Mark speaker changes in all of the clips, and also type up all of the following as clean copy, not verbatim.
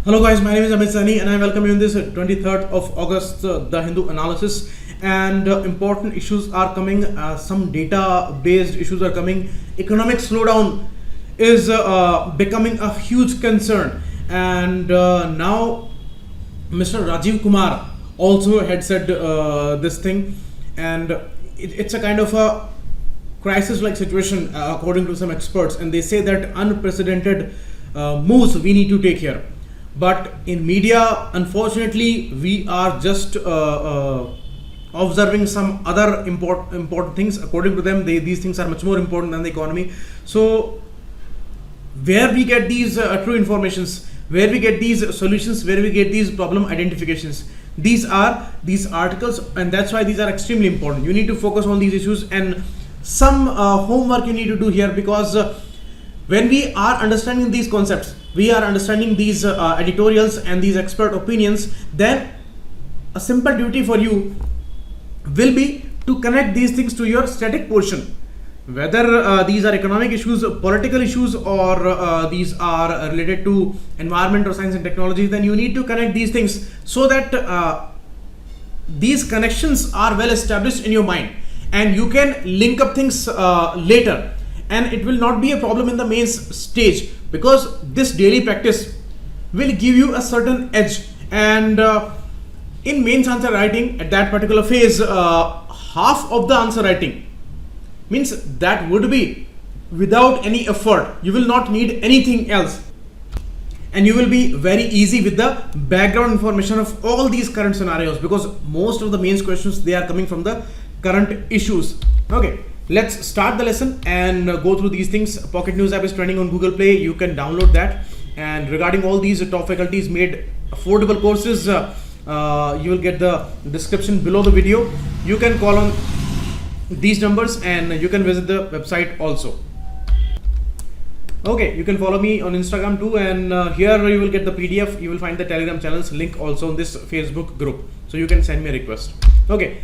Speaker 1: Hello guys, my name is Amit Sani and I welcome you in this 23rd of August The Hindu analysis. And important issues are coming, some data based issues are coming. Economic slowdown is becoming a huge concern, and now Mr. Rajiv Kumar also had said this thing, and it's a kind of a crisis like situation according to some experts, and they say that unprecedented moves we need to take here. But in media, unfortunately, we are just observing some other important things. According to them, these things are much more important than the economy. So where we get these true informations, where we get these solutions, where we get these problem identifications, these are these articles, and that's why these are extremely important. You need to focus on these issues, and some homework you need to do here, because when we are understanding these concepts, we are understanding these editorials and these expert opinions, then a simple duty for you will be to connect these things to your static portion. Whether these are economic issues, political issues, or these are related to environment or science and technology, then you need to connect these things so that these connections are well established in your mind, and you can link up things later, and it will not be a problem in the mains stage, because this daily practice will give you a certain edge. And in mains answer writing, at that particular phase, half of the answer writing means that would be without any effort. You will not need anything else, and you will be very easy with the background information of all these current scenarios, because most of the mains questions, they are coming from the current issues. Okay, let's start the lesson and go through these things. Pocket News app is trending on Google Play. You can download that. And regarding all these top faculties made affordable courses, you will get the description below the video. You can call on these numbers, and you can visit the website also. Okay, you can follow me on Instagram too, and here you will get the PDF. You will find the Telegram channels link also on this Facebook group, so you can send me a request. Okay,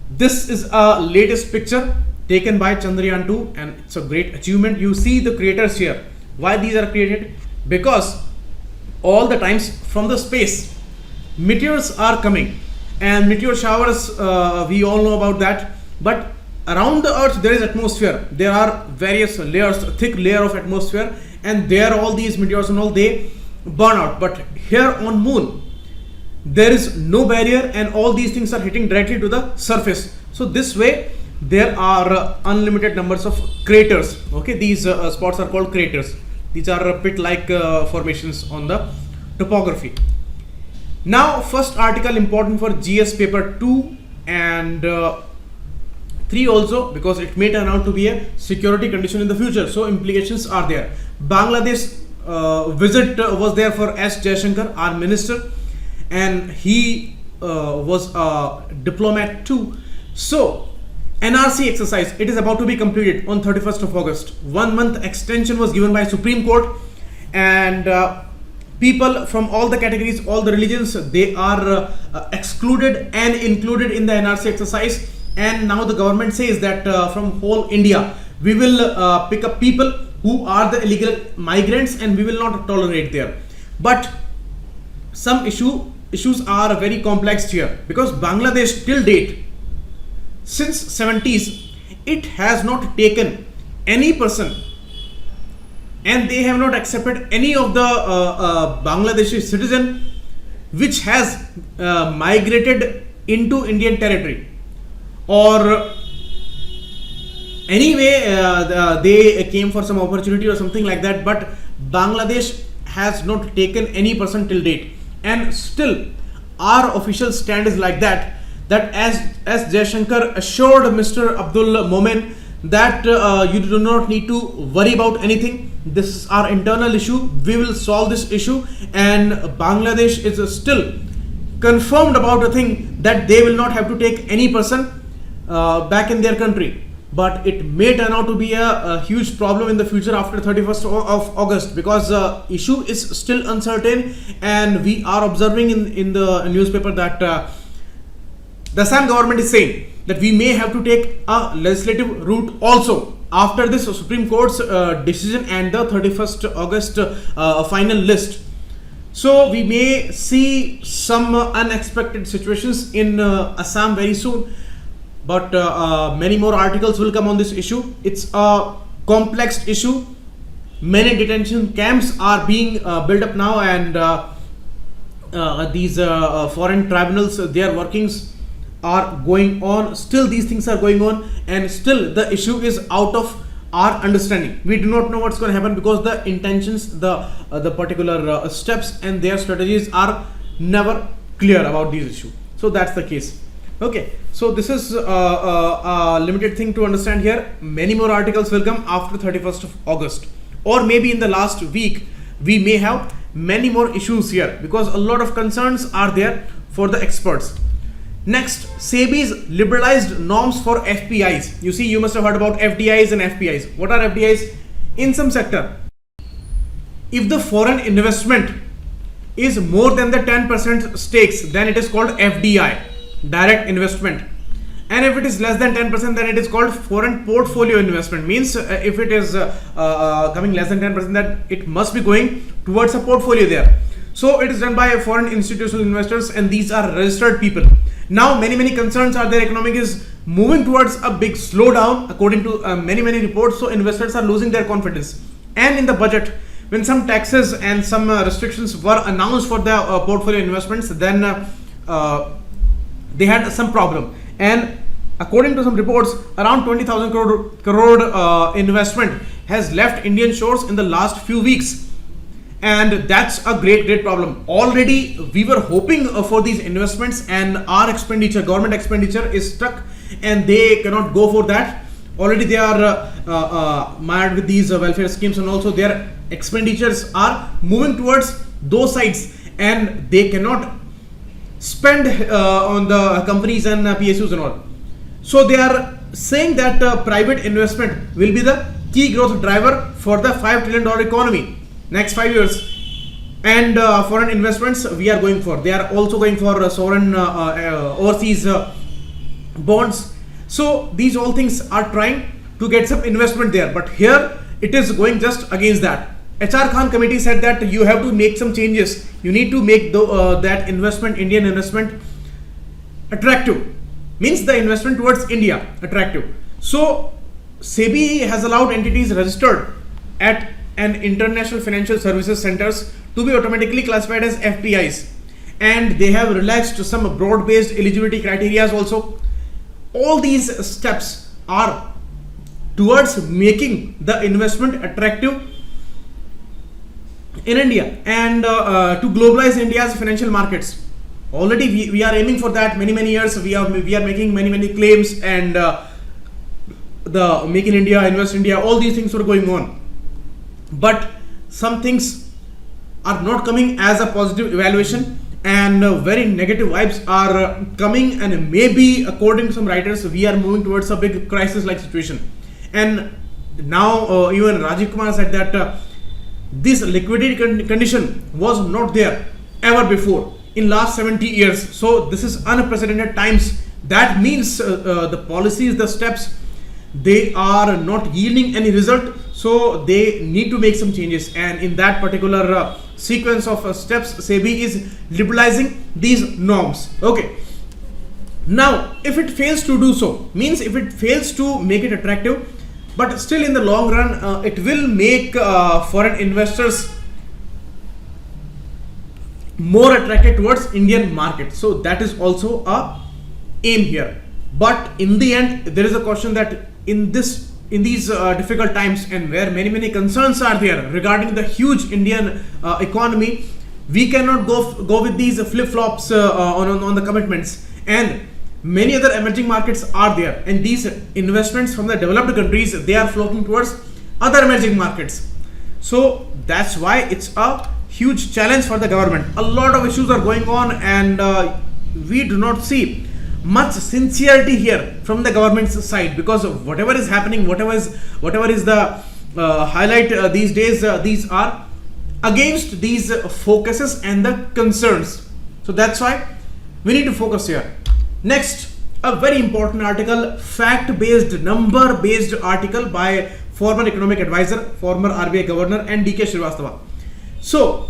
Speaker 1: this is a latest picture taken by Chandrayaan 2, and it's a great achievement. You see the creators here. Why these are created? Because all the times from the space, meteors are coming, and meteor showers, we all know about that. But around the earth there is atmosphere. There are various layers, a thick layer of atmosphere, and there all these meteors and all, they burn out. But here on moon, there is no barrier, and all these things are hitting directly to the surface. So this way there are unlimited numbers of craters. Okay, these spots are called craters. These are pit-like formations on the topography. Now, first article important for GS paper 2 and 3 also, because it may turn out to be a security condition in the future. So implications are there. Bangladesh visit was there for S. Jaishankar, our minister, and he was a diplomat too. So NRC exercise, it is about to be completed on 31st of August. 1 month extension was given by Supreme Court, and people from all the categories, all the religions, they are excluded and included in the NRC exercise. And now the government says that from whole India, we will pick up people who are the illegal migrants, and we will not tolerate there. But some issues are very complex here, because Bangladesh till date, since 70s, it has not taken any person, and they have not accepted any of the Bangladeshi citizen which has migrated into Indian territory, or anyway they came for some opportunity or something like that. But Bangladesh has not taken any person till date, and still our official stand is like that, that as Jaishankar assured Mr. Abdul Momen that you do not need to worry about anything. This is our internal issue. We will solve this issue, and Bangladesh is still confirmed about a thing that they will not have to take any person back in their country. But it may turn out to be a huge problem in the future after 31st of August, because the issue is still uncertain, and we are observing in the newspaper that the Assam government is saying that we may have to take a legislative route also after this Supreme Court's decision and the 31st August final list. So we may see some unexpected situations in Assam very soon, but many more articles will come on this issue. It's a complex issue. Many detention camps are being built up now, and these foreign tribunals, their workings are going on. Still these things are going on, and still the issue is out of our understanding. We do not know what's going to happen, because the intentions, the particular steps and their strategies are never clear about these issues. So that's the case. Okay, so this is a limited thing to understand here. Many more articles will come after 31st of August, or maybe in the last week we may have many more issues here, because a lot of concerns are there for the experts. Next, SEBI's liberalized norms for FPIs. You see, you must have heard about FDIs and FPIs. What are FDIs? In some sector, if the foreign investment is more than the 10% stakes, then it is called FDI, direct investment. And if it is less than 10%, then it is called foreign portfolio investment. Means if it is coming less than 10%, then it must be going towards a portfolio there. So it is done by foreign institutional investors, and these are registered people. Now many concerns are there. Economic is moving towards a big slowdown according to many reports. So investors are losing their confidence. And in the budget, when some taxes and some restrictions were announced for the portfolio investments, then they had some problem. And according to some reports, around 20,000 crore investment has left Indian shores in the last few weeks. And that's a great problem. Already we were hoping for these investments, and our expenditure, government expenditure, is stuck, and they cannot go for that. Already they are mired with these welfare schemes, and also their expenditures are moving towards those sides, and they cannot spend on the companies and PSUs and all. So they are saying that private investment will be the key growth driver for the $5 trillion economy next 5 years. And foreign investments we are going for. They are also going for sovereign overseas bonds. So these all things are trying to get some investment there. But here it is going just against that. HR Khan committee said that you have to make some changes. You need to make that investment, Indian investment, attractive. Means the investment towards India attractive. So SEBI has allowed entities registered at an international financial services centers to be automatically classified as FPIs, and they have relaxed some broad-based eligibility criteria also. All these steps are towards making the investment attractive in India, and to globalize India's financial markets. Already we are aiming for that many years. We are making many claims, and the Make in India, Invest India, all these things are going on. But some things are not coming as a positive evaluation, and very negative vibes are coming, and maybe according to some writers we are moving towards a big crisis like situation. And now even Rajiv Kumar said that this liquidity condition was not there ever before in last 70 years. So this is unprecedented times. That means the policies, the steps, they are not yielding any result. So they need to make some changes, and in that particular sequence of steps, SEBI is liberalizing these norms. Okay. Now, if it fails to do so, means if it fails to make it attractive, but still in the long run, it will make foreign investors more attracted towards Indian market. So that is also a aim here. But in the end, there is a question that in these difficult times, and where many concerns are there regarding the huge Indian economy, we cannot go with these flip-flops on the commitments. And many other emerging markets are there, and these investments from the developed countries, they are flocking towards other emerging markets. So that's why it's a huge challenge for the government. A lot of issues are going on, and we do not see much sincerity here from the government's side, because of whatever is happening, whatever is the highlight these days, these are against these focuses and the concerns. So that's why we need to focus here. Next, a very important article, fact-based, number-based article by former economic advisor, former RBI governor, and DK Srivastava. So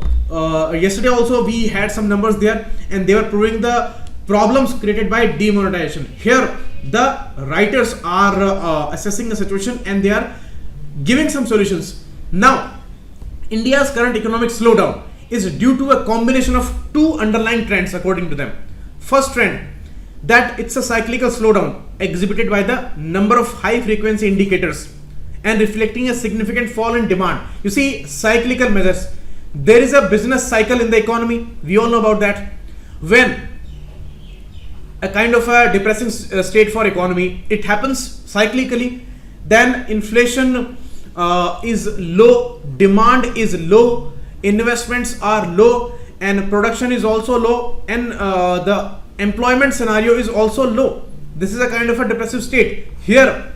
Speaker 1: yesterday also we had some numbers there, and they were proving the problems created by demonetization. Here the writers are assessing the situation and they are giving some solutions. Now, India's current economic slowdown is due to a combination of two underlying trends according to them. First trend, that it's a cyclical slowdown exhibited by the number of high frequency indicators and reflecting a significant fall in demand. You see, cyclical measures. There is a business cycle in the economy. We all know about that. When a kind of a depressing state for economy, it happens cyclically, then inflation is low, demand is low, investments are low, and production is also low, and the employment scenario is also low. This is a kind of a depressive state. Here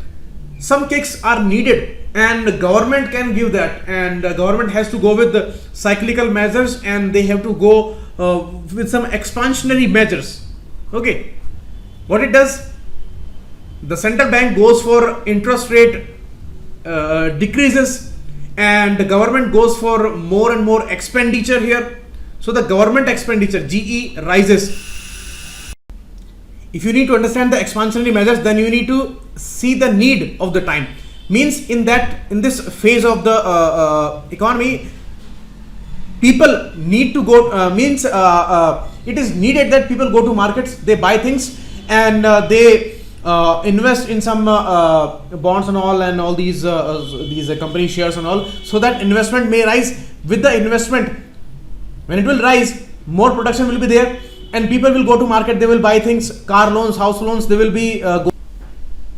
Speaker 1: some kicks are needed, and the government can give that, and the government has to go with the cyclical measures, and they have to go with some expansionary measures. Okay, what it does, the central bank goes for interest rate decreases, and the government goes for more and more expenditure here. So the government expenditure, GE, rises. If you need to understand the expansionary measures, then you need to see the need of the time. Means in this phase of the economy, people need to go, it is needed that people go to markets, they buy things, and they invest in some bonds and all these company shares and all, so that investment may rise. With the investment, when it will rise, more production will be there, and people will go to market, they will buy things, car loans, house loans, they will be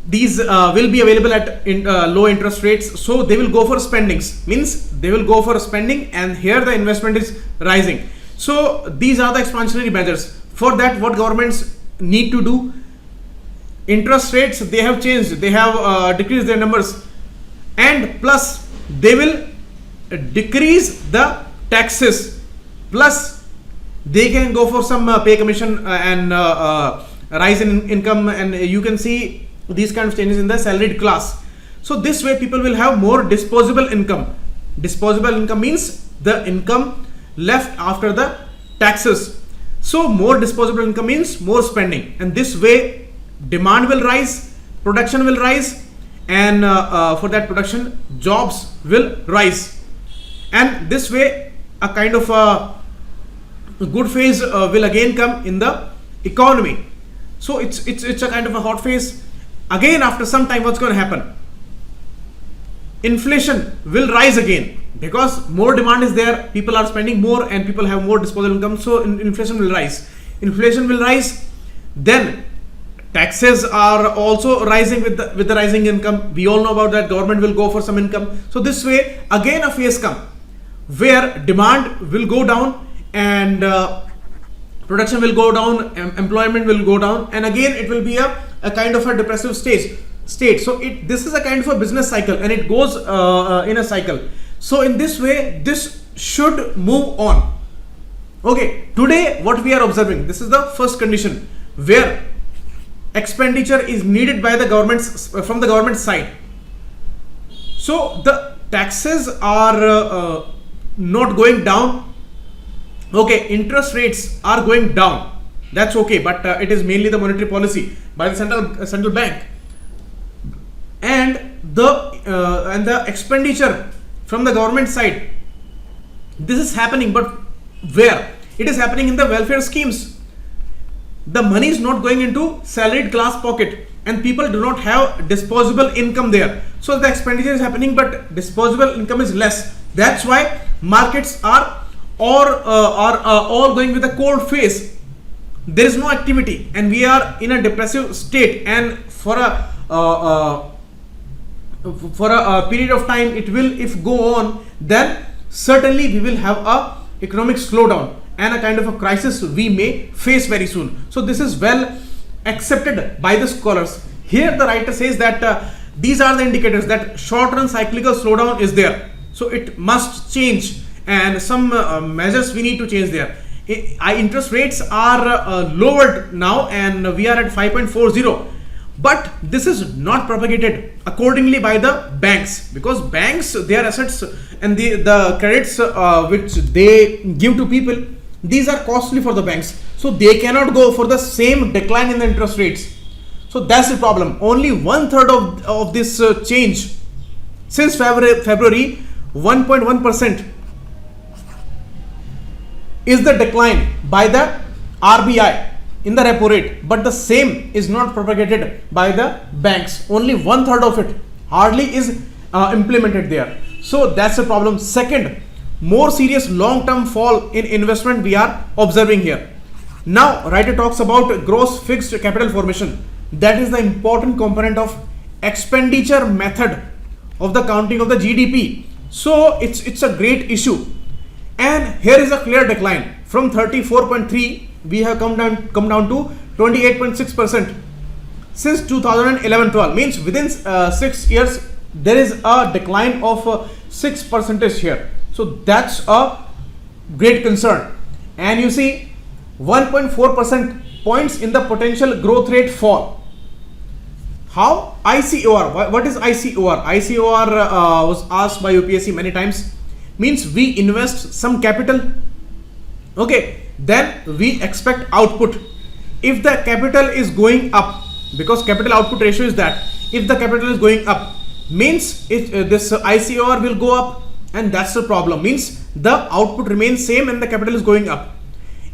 Speaker 1: these will be available at low interest rates, so they will go for spendings. Means they will go for spending, and here the investment is rising. So these are the expansionary measures. For that, what governments need to do, interest rates, they have changed, they have decreased their numbers, and plus they will decrease the taxes, plus they can go for some pay commission and rise in income, and you can see these kind of changes in the salaried class. So this way people will have more disposable income. Disposable income means the income left after the taxes. So more disposable income means more spending, and this way demand will rise, production will rise, and for that production jobs will rise, and this way a kind of a good phase will again come in the economy. So it's a kind of a hot phase. Again, after some time, what's going to happen? Inflation will rise again, because more demand is there, people are spending more, and people have more disposable income, so inflation will rise. Inflation will rise, then taxes are also rising with the rising income. We all know about that. Government will go for some income. So this way again a phase come where demand will go down, and production will go down, employment will go down, and again it will be a kind of a depressive state. So this is a kind of a business cycle, and it goes in a cycle. So in this way this should move on. Okay, today what we are observing, this is the first condition where expenditure is needed by the government's from the government side. So the taxes are not going down. Okay, interest rates are going down, that's okay, but it is mainly the monetary policy by the central bank, and the expenditure from the government side, this is happening, but where? It is happening in the welfare schemes. The money is not going into salaried class pocket, and people do not have disposable income there. So the expenditure is happening, but disposable income is less. That's why markets are all going with a cold phase. There is no activity, and we are in a depressive state, and for a period of time it will, if go on, then certainly we will have a economic slowdown and a kind of a crisis we may face very soon. So this is well accepted by the scholars. Here the writer says that these are the indicators that short-run cyclical slowdown is there. So it must change, and some measures we need to change there. Interest rates are lowered now, and we are at 5.40, but this is not propagated accordingly by the banks, because banks, their assets and the credits which they give to people, these are costly for the banks, so they cannot go for the same decline in the interest rates. So that's the problem. Only 1/3 of this change since February 1.1% is the decline by the RBI in the repo rate, but the same is not propagated by the banks. Only 1/3 of it hardly is implemented there. So that's the problem. Second, more serious long-term fall in investment we are observing here. Now writer talks about gross fixed capital formation. That is the important component of expenditure method of the counting of the GDP. So it's a great issue, and here is a clear decline from 34.3 we have come down to 28.6% since 2011-12. Means within 6 years there is a decline of 6% here. So that's a great concern, and you see 1.4% points in the potential growth rate fall. How? ICOR. What is ICOR? ICOR was asked by UPSC many times. Means we invest some capital, okay, then we expect output. If the capital is going up, because capital output ratio is that, if the capital is going up, means this ICOR will go up, and that's the problem. Means the output remains same and the capital is going up.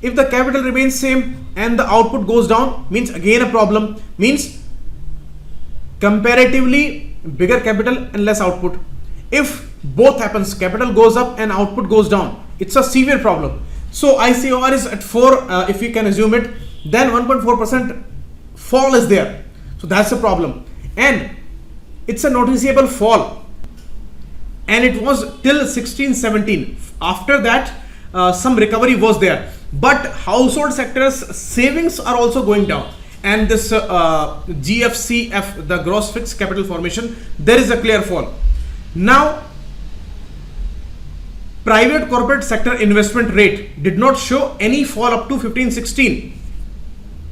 Speaker 1: If the capital remains same and the output goes down, means again a problem. Means comparatively bigger capital and less output. If both happens, capital goes up and output goes down, it's a severe problem. So ICOR is at 4, if we can assume it, then 1.4% fall is there. So that's the problem, and it's a noticeable fall, and it was till 16-17. After that some recovery was there, but household sectors savings are also going down, and this GFCF, the gross fixed capital formation, there is a clear fall. Now private corporate sector investment rate did not show any fall up to 15-16.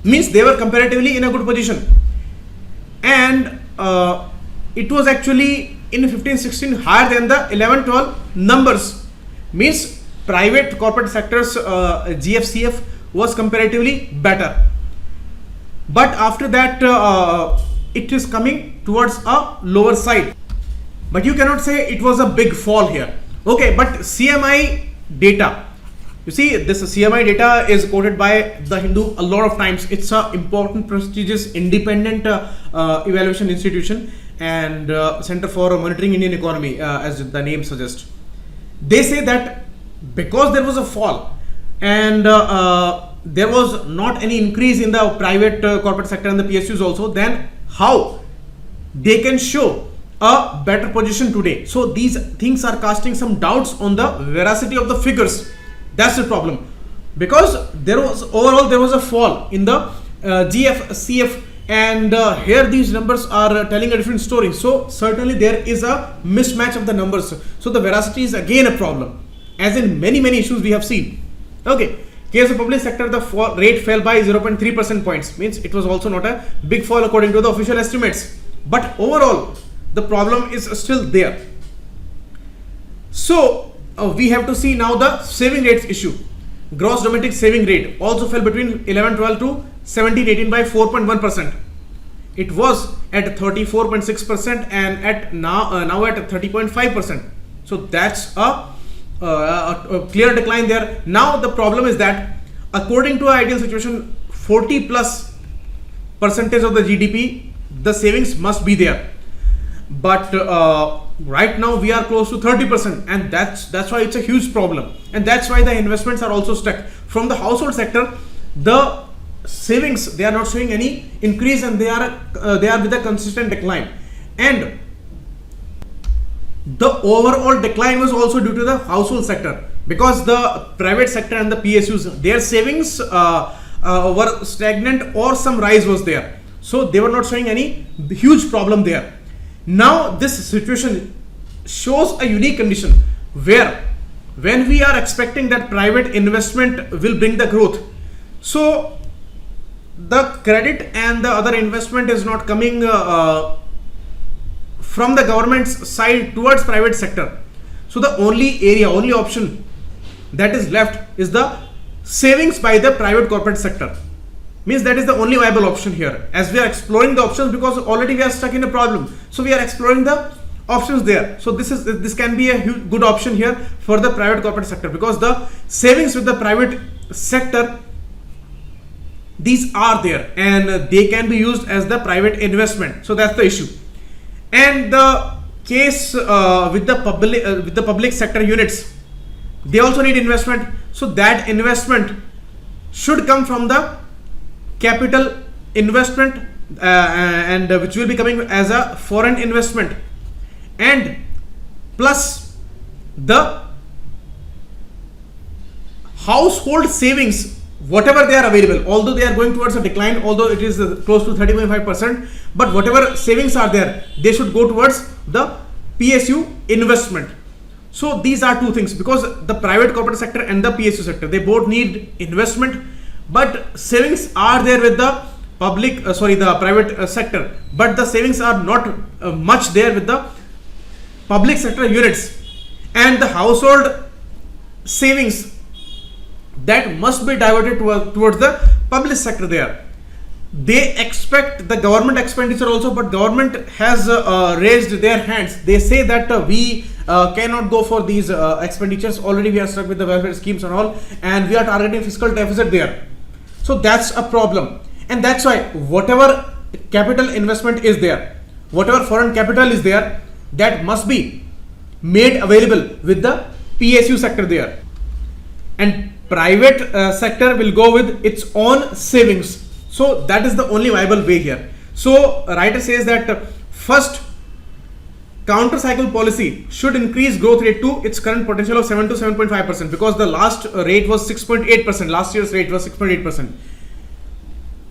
Speaker 1: Means they were comparatively in a good position, and it was actually in 15-16 higher than the 11-12 numbers. Means private corporate sectors GFCF was comparatively better, but after that it is coming towards a lower side. But you cannot say it was a big fall here. Okay, but CMI data, you see this CMI data is quoted by the Hindu a lot of times. It's a important, prestigious, independent evaluation institution and Center for Monitoring Indian Economy, as the name suggests. They say that because there was a fall and there was not any increase in the private corporate sector and the PSUs also, then how they can show a better position today? So these things are casting some doubts on the veracity of the figures. That's the problem, because there was a fall in the GFCF, and here these numbers are telling a different story. So certainly there is a mismatch of the numbers. So the veracity is again a problem, as in many issues we have seen. Okay, case of public sector, the rate fell by 0.3% points. Means it was also not a big fall according to the official estimates, but overall the problem is still there. So we have to see now the saving rates issue. Gross domestic saving rate also fell between 11-12 to 17-18 by 4.1%. It was at 34.6% and at now at 30.5%. So that's a clear decline there. Now the problem is that according to our ideal situation, 40+ percentage of the GDP, the savings must be there. But right now we are close to 30%, and that's why it's a huge problem, and that's why the investments are also stuck. From the household sector, the savings, they are not showing any increase, and they are with a consistent decline, and the overall decline was also due to the household sector, because the private sector and the PSUs, their savings were stagnant or some rise was there, so they were not showing any huge problem there. Now this situation shows a unique condition where when we are expecting that private investment will bring the growth, so the credit and the other investment is not coming from the government's side towards private sector. So the only option that is left is the savings by the private corporate sector. Means that is the only viable option here, as we are exploring the options, because already we are stuck in a problem. So we are exploring the options there. So this can be a good option here for the private corporate sector, because the savings with the private sector, these are there and they can be used as the private investment. So that's the issue. And the case with the public sector units, they also need investment. So that investment should come from the capital investment and which will be coming as a foreign investment, and plus the household savings, whatever they are available, although they are going towards a decline, although it is close to 30.5%, but whatever savings are there, they should go towards the PSU investment. So these are two things, because the private corporate sector and the PSU sector, they both need investment, but savings are there with the the private sector, but the savings are not much there with the public sector units. And the household savings, that must be diverted towards the public sector there. They expect the government expenditure also, but government has raised their hands. They say that we cannot go for these expenditures. Already we are stuck with the welfare schemes and all, and we are targeting fiscal deficit there. So that's a problem, and that's why whatever capital investment is there, whatever foreign capital is there, that must be made available with the PSU sector there, and private sector will go with its own savings. So that is the only viable way here. So writer says that first, counter-cycle policy should increase growth rate to its current potential of 7 to 7.5%, because the last rate was 6.8%. Last year's rate was 6.8%.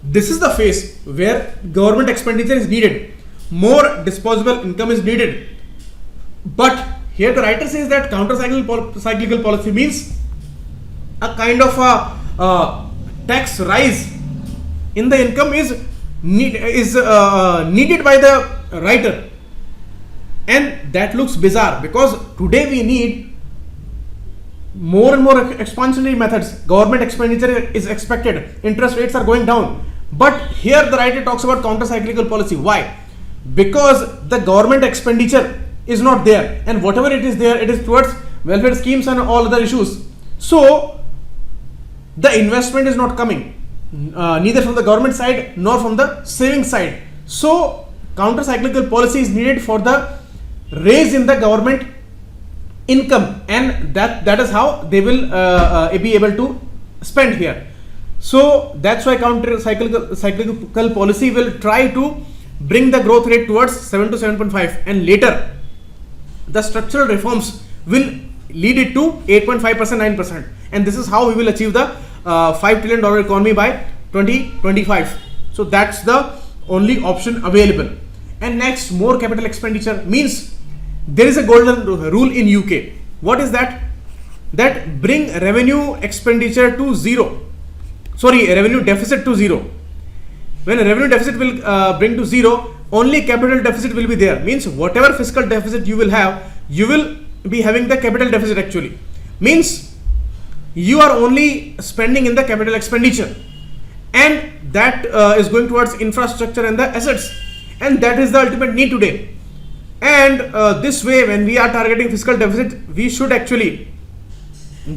Speaker 1: This is the phase where government expenditure is needed, more disposable income is needed. But here the writer says that counter-cyclical policy means a kind of a tax rise in the income is needed by the writer. And that looks bizarre, because today we need more and more expansionary methods. Government expenditure is expected, interest rates are going down, but here the writer talks about counter-cyclical policy. Why? Because the government expenditure is not there, and whatever it is there, it is towards welfare schemes and all other issues. So the investment is not coming, neither from the government side nor from the saving side. So counter-cyclical policy is needed for the raise in the government income, and that is how they will be able to spend here. So that's why counter-cyclical policy will try to bring the growth rate towards 7 to 7.5, and later the structural reforms will lead it to 8.5%, 9%, and this is how we will achieve the $5 trillion economy by 2025. So that's the only option available. And next, more capital expenditure means there is a golden rule in UK. What is that? That bring revenue expenditure to zero. Revenue deficit to zero. When a revenue deficit will bring to zero, only capital deficit will be there. Means whatever fiscal deficit you will have, you will be having the capital deficit actually. Means you are only spending in the capital expenditure, and that is going towards infrastructure and the assets, and that is the ultimate need today. And this way, when we are targeting fiscal deficit, we should actually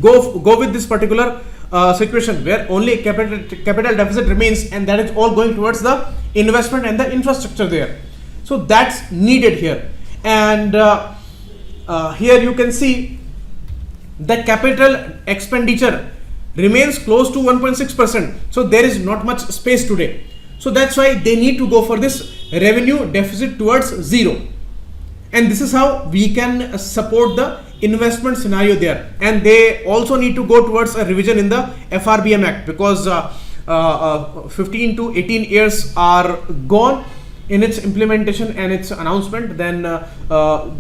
Speaker 1: go with this particular situation where only capital deficit remains, and that is all going towards the investment and the infrastructure there. So that's needed here. And here you can see the capital expenditure remains close to 1.6%. So there is not much space today. So that's why they need to go for this revenue deficit towards zero. And this is how we can support the investment scenario there. And they also need to go towards a revision in the FRBM Act, because 15 to 18 years are gone in its implementation and its announcement. Then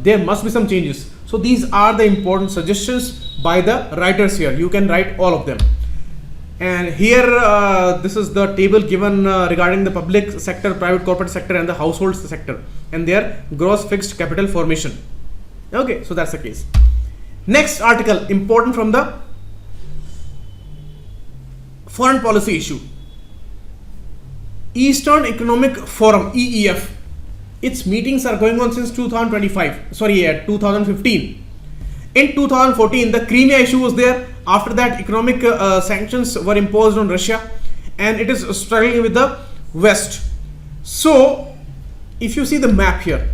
Speaker 1: there must be some changes. So these are the important suggestions by the writers here. You can write all of them. And here this is the table given regarding the public sector, private corporate sector and the household sector and their gross fixed capital formation. Okay, so that's the case. Next article, important from the foreign policy issue. Eastern Economic Forum, EEF. Its meetings are going on since 2015. In 2014, the Crimea issue was there. After that, economic sanctions were imposed on Russia, and it is struggling with the West. So, if you see the map here,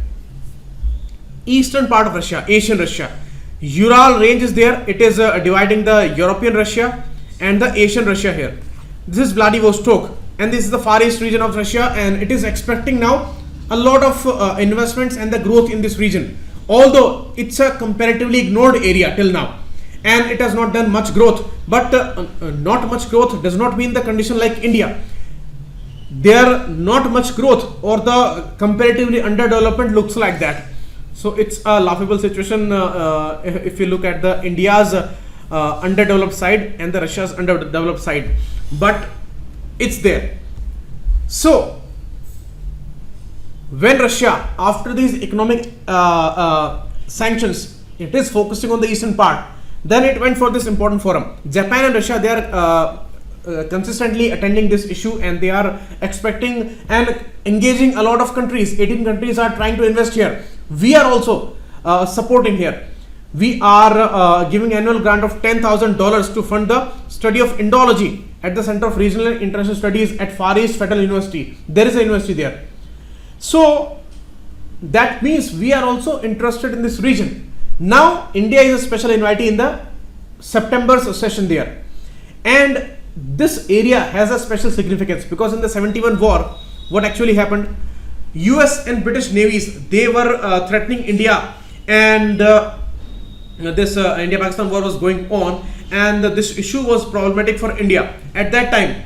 Speaker 1: eastern part of Russia, Asian Russia, Ural range is there. It is dividing the European Russia and the Asian Russia here. This is Vladivostok, and this is the far east region of Russia, and it is expecting now a lot of investments and the growth in this region. Although it's a comparatively ignored area till now, and it has not done much growth, but not much growth does not mean the condition like India. There not much growth or the comparatively underdevelopment looks like that. So it's a laughable situation if you look at the India's underdeveloped side and the Russia's underdeveloped side, but it's there. So when Russia, after these economic sanctions, it is focusing on the eastern part, then it went for this important forum. Japan and Russia, they are consistently attending this issue, and they are expecting and engaging a lot of countries. 18 countries are trying to invest here. We are also supporting here. We are giving annual grant of $10,000 to fund the study of Indology at the Center of Regional and International Studies at Far East Federal University. There is a university there. So that means we are also interested in this region. Now India is a special invitee in the September's session there, and this area has a special significance because in the 71 war, what actually happened, US and British navies, they were threatening India, and this India-Pakistan war was going on, and this issue was problematic for India. At that time,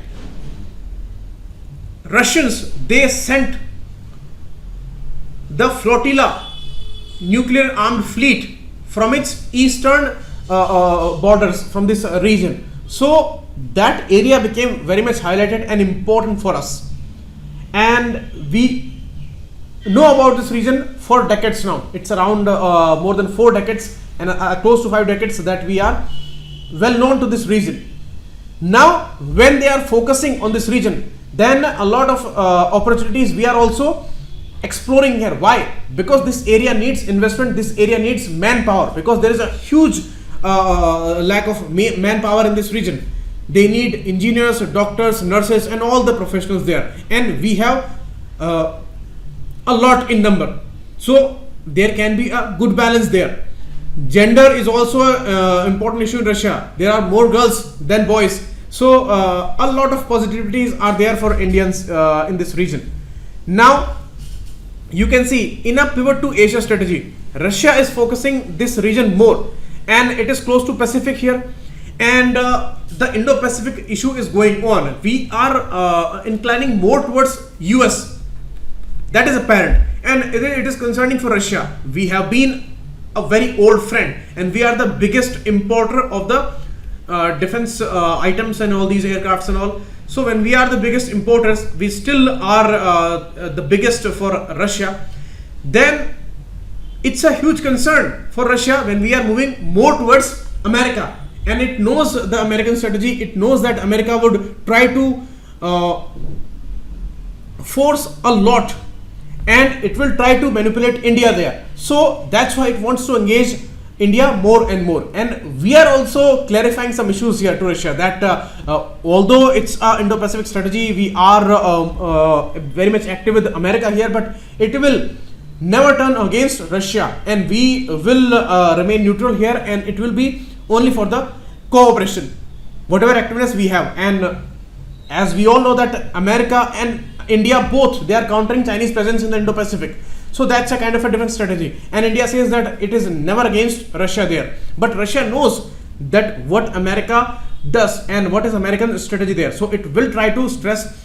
Speaker 1: Russians, they sent the flotilla, nuclear armed fleet from its eastern borders from this region. So that area became very much highlighted and important for us, and we know about this region for decades now. It's around more than 4 decades and close to 5 decades that we are well known to this region. Now when they are focusing on this region, then a lot of opportunities we are also exploring here. Why? Because this area needs investment, this area needs manpower, because there is a huge lack of manpower in this region. They need engineers, doctors, nurses and all the professionals there, and we have a lot in number. So there can be a good balance there. Gender is also an important issue in Russia. There are more girls than boys. So a lot of positivities are there for Indians in this region. Now you can see in a pivot to Asia strategy, Russia is focusing this region more, and it is close to Pacific here, and the Indo-Pacific issue is going on. We are inclining more towards US. That is apparent, and it is concerning for Russia. We have been a very old friend, and we are the biggest importer of the defense items and all these aircrafts and all. So when we are the biggest importers, we still are the biggest for Russia. Then it's a huge concern for Russia when we are moving more towards America, and it knows the American strategy. It knows that America would try to force a lot, and it will try to manipulate India there. So that's why it wants to engage India more and more. And we are also clarifying some issues here to Russia, that although it's an Indo-Pacific strategy, we are very much active with America here, but it will never turn against Russia, and we will remain neutral here, and it will be only for the cooperation, whatever activeness we have. And as we all know that America and India both, they are countering Chinese presence in the Indo-Pacific. So that's a kind of a different strategy, and India says that it is never against Russia there, but Russia knows that what America does and what is American strategy there. So it will try to stress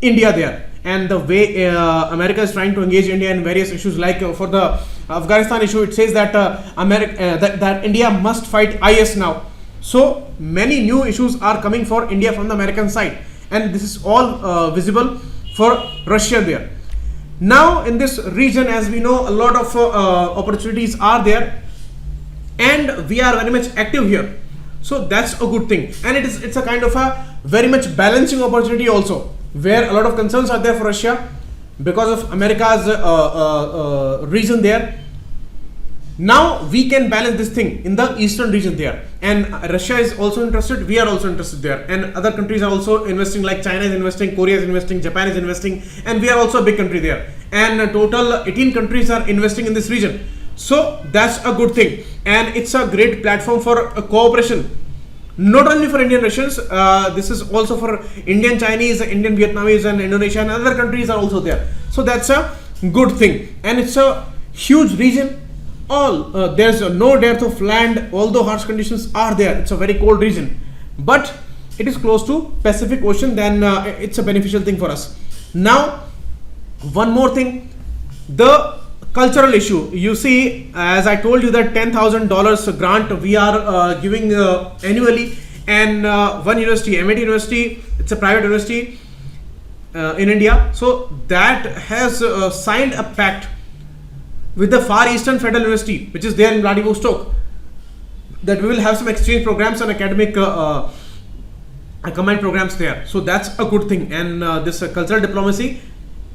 Speaker 1: India there, and the way America is trying to engage India in various issues, like for the Afghanistan issue, it says that that India must fight IS now. So many new issues are coming for India from the American side, and this is all visible for Russia there. Now in this region, as we know, a lot of opportunities are there, and we are very much active here. So that's a good thing, and it's a kind of a very much balancing opportunity also, where a lot of concerns are there for Russia because of America's region there. Now we can balance this thing in the eastern region there, and Russia is also interested, we are also interested there, and other countries are also investing, like China is investing, Korea is investing, Japan is investing, and we are also a big country there, and total 18 countries are investing in this region. So that's a good thing, and it's a great platform for cooperation, not only for Indian Russians, this is also for Indian Chinese, Indian Vietnamese, and Indonesia, and other countries are also there. So that's a good thing, and it's a huge region. There's no dearth of land, although harsh conditions are there. It's a very cold region, but it is close to Pacific Ocean, then it's a beneficial thing for us. Now one more thing, the cultural issue. You see, as I told you, that $10,000 grant we are giving annually, and one university, MIT University, it's a private university in India, so that has signed a pact with the Far Eastern Federal University, which is there in Vladivostok, that we will have some exchange programs and academic combined programs there. So that's a good thing, and this cultural diplomacy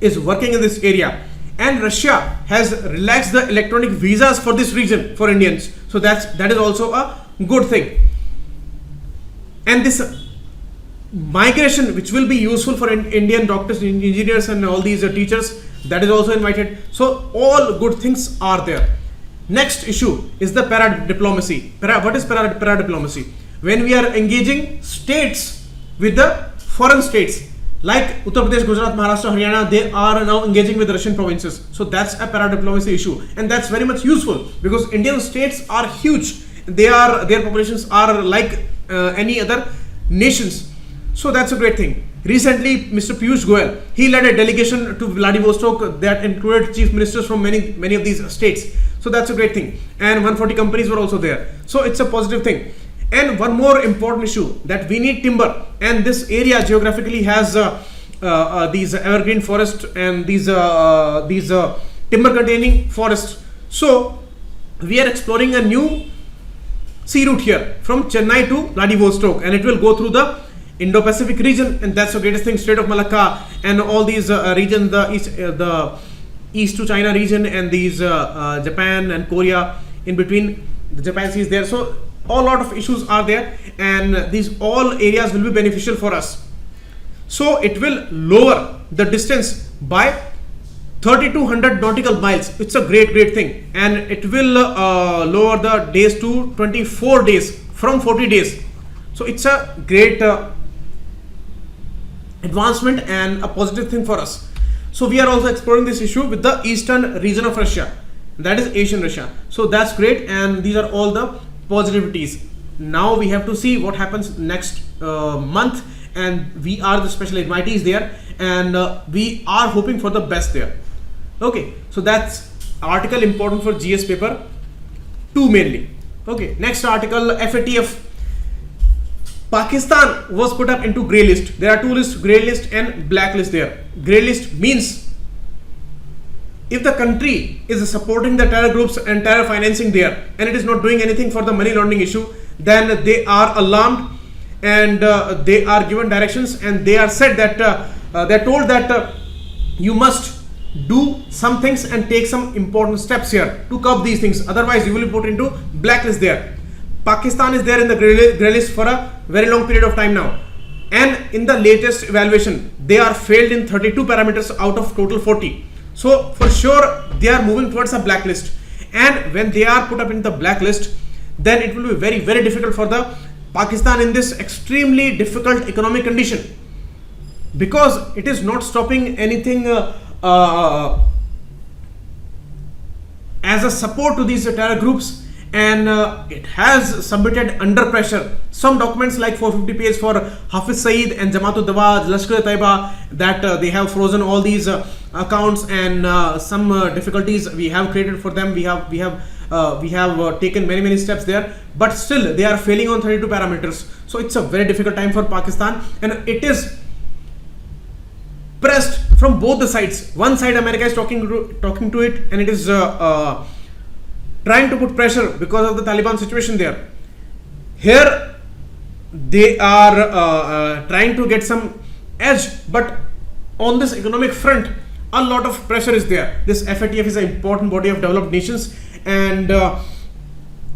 Speaker 1: is working in this area. And Russia has relaxed the electronic visas for this region for Indians, so that is also a good thing. And this migration, which will be useful for Indian doctors, engineers, and all these teachers, that is also invited. So all good things are there. Next issue is the para-diplomacy. What is para-diplomacy? When we are engaging states with the foreign states, like Uttar Pradesh, Gujarat, Maharashtra, Haryana, they are now engaging with Russian provinces. So that's a para-diplomacy issue, and that's very much useful because Indian states are huge. Their populations are like any other nations. So that's a great thing. Recently, Mr. Piyush Goyal, he led a delegation to Vladivostok that included chief ministers from many of these states. So that's a great thing. And 140 companies were also there. So it's a positive thing. And one more important issue, that we need timber. And this area geographically has these evergreen forests and these timber containing forests. So we are exploring a new sea route here from Chennai to Vladivostok, and it will go through the Indo-Pacific region, and that's the greatest thing. Strait of Malacca and all these regions, the east to China region, and these Japan and Korea in between, the Japan Sea is there. So a lot of issues are there, and these all areas will be beneficial for us. So it will lower the distance by 3,200 nautical miles. It's a great thing, and it will lower the days to 24 days from 40 days. So it's a great advancement and a positive thing for us. So we are also exploring this issue with the eastern region of Russia, that is Asian Russia. So that's great, and these are all the positivities. Now we have to see what happens next month, and we are the special invitees there, and we are hoping for the best there. Okay, so that's article important for GS paper 2 mainly. Okay, next article, FATF. Pakistan was put up into grey list. There are two lists, grey list and black list there. Grey list means if the country is supporting the terror groups and terror financing there, and it is not doing anything for the money laundering issue, then they are alarmed, and they are given directions, and they are said that they're told that you must do some things and take some important steps here to curb these things, otherwise you will be put into blacklist there. Pakistan is there in the grey list for a very long period of time now, and in the latest evaluation they are failed in 32 parameters out of total 40. So for sure they are moving towards a blacklist, and when they are put up in the blacklist, then it will be very difficult for the Pakistan in this extremely difficult economic condition, because it is not stopping anything as a support to these terror groups, and it has submitted under pressure some documents like 450 pages for Hafiz Saeed and Jamaat-ud-Dawa, Lashkar-e-Taiba, that they have frozen all these accounts, and some difficulties we have created for them. We have we have taken many steps there, but still they are failing on 32 parameters. So it's a very difficult time for Pakistan, and it is pressed from both the sides. One side, America is talking to it, and it is trying to put pressure because of the Taliban situation there. Here they are trying to get some edge, but on this economic front, a lot of pressure is there. This FATF is an important body of developed nations, and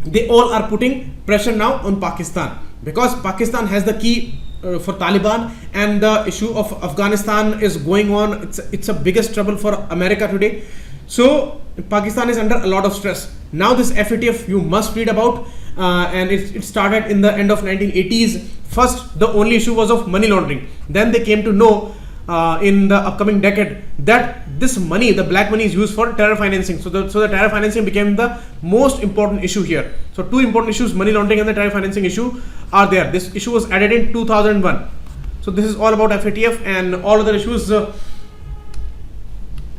Speaker 1: they all are putting pressure now on Pakistan, because Pakistan has the key for Taliban, and the issue of Afghanistan is going on. It's a biggest trouble for America today. So Pakistan is under a lot of stress. Now this FATF you must read about, and it started in the end of 1980s. First, the only issue was of money laundering. Then they came to know in the upcoming decade that this money, the black money, is used for terror financing. So the terror financing became the most important issue here. So two important issues, money laundering and the terror financing issue, are there. This issue was added in 2001. So this is all about FATF, and all other issues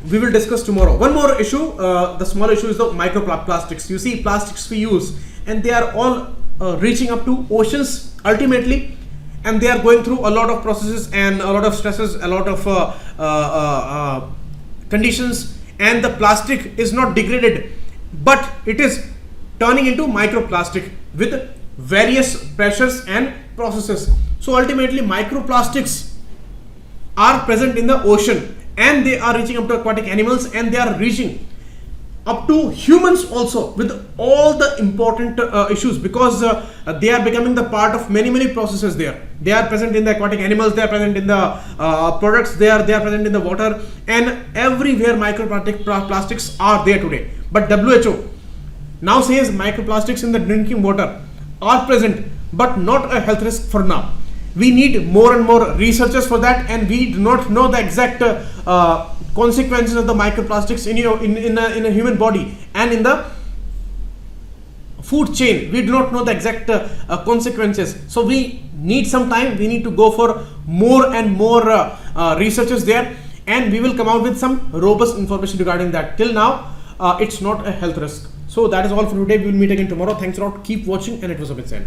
Speaker 1: we will discuss tomorrow. One more issue, the small issue, is the microplastics. You see, plastics we use, and they are all reaching up to oceans ultimately, and they are going through a lot of processes and a lot of stresses, a lot of conditions, and the plastic is not degraded, but it is turning into microplastic with various pressures and processes. So ultimately microplastics are present in the ocean, and they are reaching up to aquatic animals, and they are reaching up to humans also with all the important issues, because they are becoming the part of many processes there. They are present in the aquatic animals, they are present in the products, they are present in the water, and everywhere microplastics are there today. But WHO now says microplastics in the drinking water are present, but not a health risk for now. We need more and more researchers for that, and we do not know the exact consequences of the microplastics in a human body and in the food chain. We do not know the exact consequences. So we need some time. We need to go for more and more researchers there, and we will come out with some robust information regarding that. Till now, it's not a health risk. So that is all for today. We will meet again tomorrow. Thanks a lot. Keep watching, and it was a bit sad.